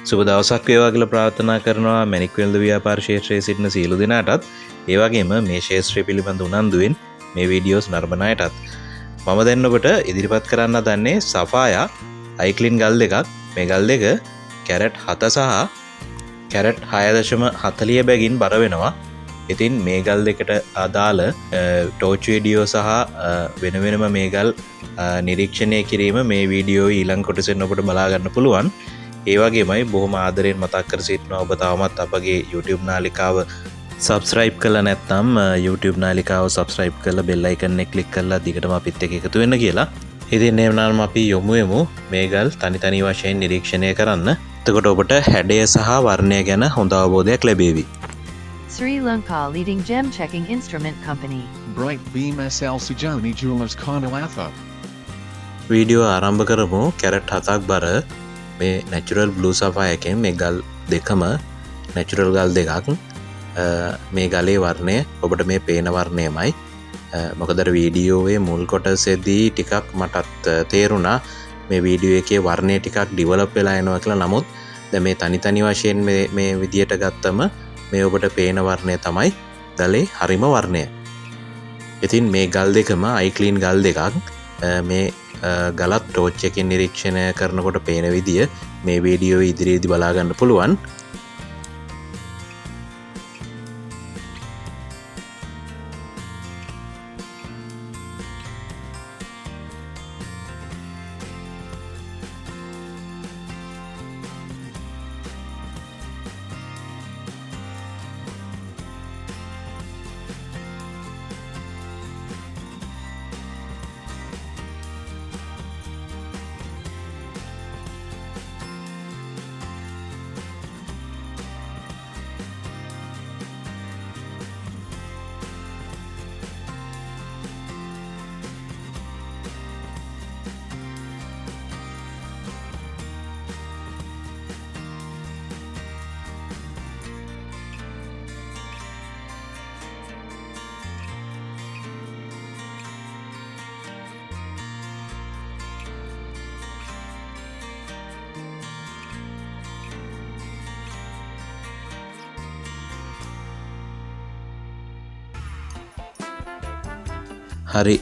සුබ දවසක් වේවා කියලා ප්‍රාර්ථනා කරනවා මැණික් වෙළඳ ව්‍යාපාර ක්ෂේත්‍රයේ සිටින සියලු දෙනාටත්. ඒ වගේම මේ ක්ෂේත්‍රය පිළිබඳ උනන්දුවෙන් මේ වීඩියෝස් නරඹන අයටත්. මම දැන් ඔබට ඉදිරිපත් කරන්න දන්නේ සෆායා අයික්ලින් ගල් දෙකක්. මේ ගල් දෙක කැරට් 7 සහ කැරට් 6.40 බැගින් බර වෙනවා. ඉතින් මේ ගල් දෙකට අදාළ ටෝච් වීඩියෝ සහ වෙන වෙනම මේ ගල් නිරීක්ෂණය කිරීම මේ වීඩියෝ ඊළඟ කොටසෙන් ඔබට බලා ගන්න පුළුවන්. ඒ වගේමයි බොහොම ආදරයෙන් මතක් කර සිටිනවා ඔබ තවමත් අපගේ YouTube නාලිකාව subscribe කරලා නැත්නම් YouTube නාලිකාව subscribe කරලා bell icon එක click කරලා දිගටම අපිත් එක්ක එකතු වෙන්න කියලා. ඉතින් එhmenan අපි යමු මේ ගල් තනි වශයෙන් නිරීක්ෂණය කරන්න. එතකොට ඔබට හැඩය සහ වර්ණය ගැන හොඳ අවබෝධයක් ලැබේවි. Sri Lanka leading gem checking instrument company. Bright Beam SL Sujani Jewelers Karnalatha. Video ආරම්භ කරමු. කැරට් 7ක් බර මේ නැචරල් බ්ලූ සෆායා එකෙන් මේ ගල් දෙකම නැචරල් ගල් දෙකක්. මේ ගලේ වර්ණය ඔබට මේ පේන වර්ණයමයි. මොකද වීඩියෝවේ මුල් කොටසේදී ටිකක් මටත් තේරුණා මේ වීඩියෝ එකේ වර්ණය ටිකක් ඩිවලොප් වෙලා යනවා කියලා. නමුත් දැන් මේ තනි වශයෙන් මේ විදියට ගත්තම මේ ඔබට පේන වර්ණය තමයි ගලේ හරිම වර්ණය. ඉතින් මේ ගල් දෙකම අයික්ලීන් ගල් දෙකක්. මේ ගලත් ටෝච් එකකින් නිරීක්ෂණය කරනකොට පේන විදිය මේ වීඩියෝ ඉදිරියේදී බලා ගන්න පුළුවන්. හරි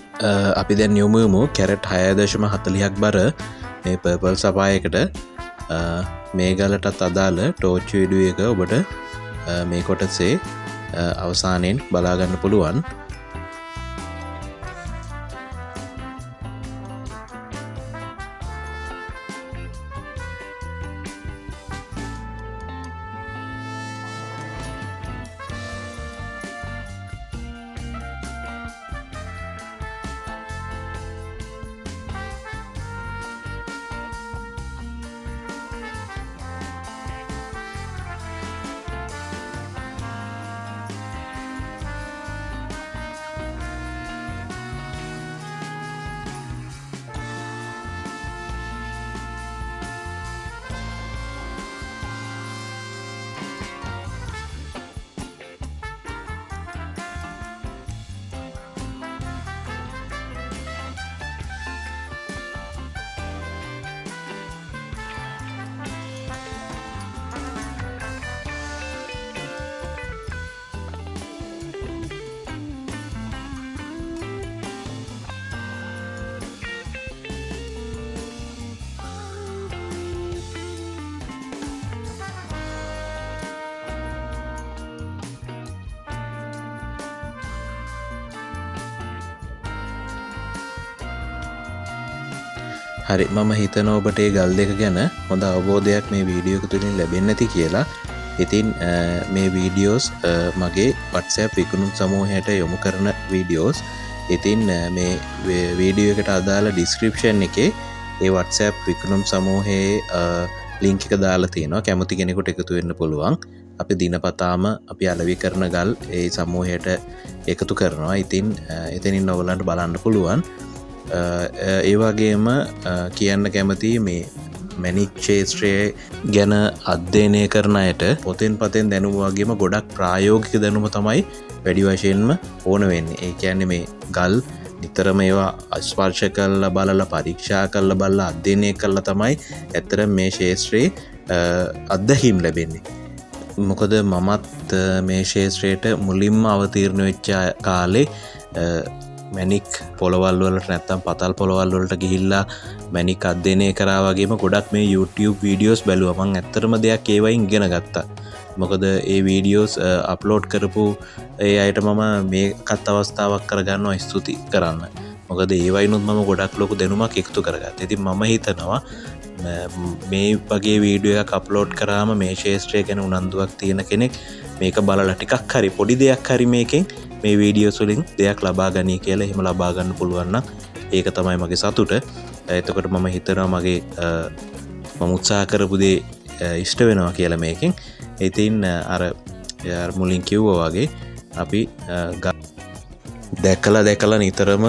අපි දැන් යමුමු කැරට් 6.40ක් බර මේ පර්පල් සෆායකට. මේ ගලටත් අදාළ ටෝච් වීඩියෝ එක ඔබට මේ කොටසේ අවසානයෙන් බලා ගන්න පුළුවන්. හරි මම හිතනවා ඔබට ඒ ගල් දෙක ගැන හොඳ අවබෝධයක් මේ වීඩියෝ එක තුලින් ලැබෙන්නේ නැති කියලා. ඉතින් මේ වීඩියෝස් මගේ WhatsApp විකුණුම් සමූහයට යොමු කරන වීඩියෝස්. ඉතින් මේ වීඩියෝ එකට අදාළ description එකේ ඒ WhatsApp විකුණුම් සමූහයේ link එක දාලා තියෙනවා. කැමති කෙනෙකුට එකතු වෙන්න පුළුවන්. අපි දිනපතාම අපි අලෙවි කරන ගල් ඒ සමූහයට එකතු කරනවා. ඉතින් එතනින් ඔයගලන්ට බලන්න පුළුවන්. ඒ වගේම කියන්න කැමති මේ මැණික් ක්ෂේත්‍රයේ ගැන අධ්‍යයනය කරන අයට පොතෙන් දැනුම වගේම ගොඩක් ප්‍රායෝගික දැනුම තමයි වැඩි වශයෙන්ම ඕන වෙන්නේ. ඒ කියන්නේ මේ ගල් නිතරම ඒවා ස්පර්ශ කරලා බලලා පරීක්ෂා කරලා බලලා අධ්‍යයනය කරලා තමයි ඇත්තට මේ ක්ෂේත්‍රයේ අත්දැකීම් ලැබෙන්නේ. මොකද මමත් මේ ශේත්‍රයට මුලින්ම අවතීර්ණ වෙච්ච කාලේ මැනික් පොළවල් වලට නැත්තම් පතල් පොළවල් වලට ගිහිල්ලා මැනික් අධ්‍යයනය කරා වගේම ගොඩක් මේ YouTube වීඩියෝස් බැලුවා. මම ඇත්තටම දෙයක් ඒ වයින් ඉගෙන ගත්තා. මොකද ඒ වීඩියෝස් අප්ලෝඩ් කරපු ඒ අයට මම මේකත් අවස්ථාවක් කරගන්නවා ස්තුති කරන්න. මොකද ඒ වයින්ුත් මම ගොඩක් ලොකු දැනුමක් එකතු කරගත්තා. ඉතින් මම හිතනවා මේ වගේ වීඩියෝ එකක් අප්ලෝඩ් කරාම මේ ශේත්‍රය ගැන උනන්දුවක් තියෙන කෙනෙක් මේක බලලා ටිකක් හරි පොඩි දෙයක් හරි මේකෙන් මේ වීඩියෝස් වලින් දෙයක් ලබා ගනී කියලා එහෙම ලබා ගන්න පුළුවන් නම් ඒක තමයි මගේ සතුට. එතකොට මම හිතනවා මගේ මම උත්සාහ කරපු දේ ඉෂ්ට වෙනවා කියලා මේකෙන්. ඉතින් අර මුලින් කිව්වා වගේ අපි දැකලා නිතරම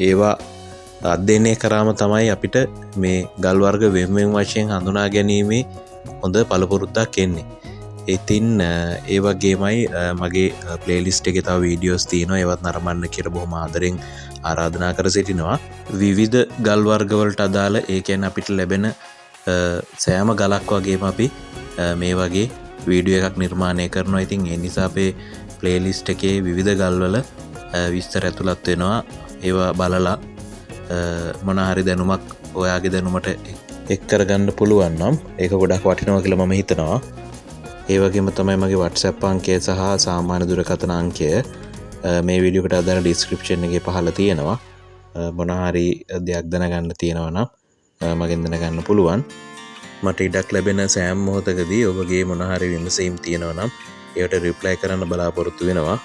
ඒවා අධ්‍යයනය කරාම තමයි අපිට මේ ගල් වර්ග වෙන්වෙන් වශයෙන් හඳුනා ගැනීමේ හොඳ පළපුරුද්දක් එන්නේ. ඉතින් ඒ වගේමයි මගේ ප්ලේලිස්ට් එකේ තව වීඩියෝස් තියෙනවා. ඒවත් නරඹන්න කියලා බොහොම ආදරෙන් ආරාධනා කර සිටිනවා. විවිධ ගල් වර්ග වලට අදාළ ඒ කියන්නේ අපිට ලැබෙන සෑම ගලක් වගේම අපි මේ වගේ වීඩියෝ එකක් නිර්මාණය කරනවා. ඉතින් ඒ නිසා අපේ ප්ලේලිස්ට් එකේ විවිධ ගල් වල විස්තර ඇතුළත් වෙනවා. ඒවා බලලා මොන හරි දැනුමක් ඔයාගේ දැනුමට එක් කරගන්න පුළුවන් නම් ඒක ගොඩක් වටිනවා කියලා මම හිතනවා. ඒ වගේම තමයි මගේ WhatsApp අංකය සහ සාමාන්‍ය දුරකථන අංකය මේ වීඩියෝ එකට අදාළ ඩිස්ක්‍රිප්ෂන් එකේ පහළ තියෙනවා. මොන හරි දෙයක් දැනගන්න තියෙනවා නම් මගෙන් දැනගන්න පුළුවන්. මට ඉඩක් ලැබෙන සෑම මොහොතකදී ඔබගේ මොන හරි විමසීම් තියෙනවා නම් ඒකට රිප්ලයි කරන්න බලාපොරොත්තු වෙනවා.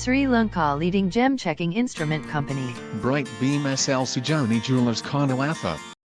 Sri Lanka leading gem checking instrument company. Bright Beam SL Sujani Jewelers Kanulatha.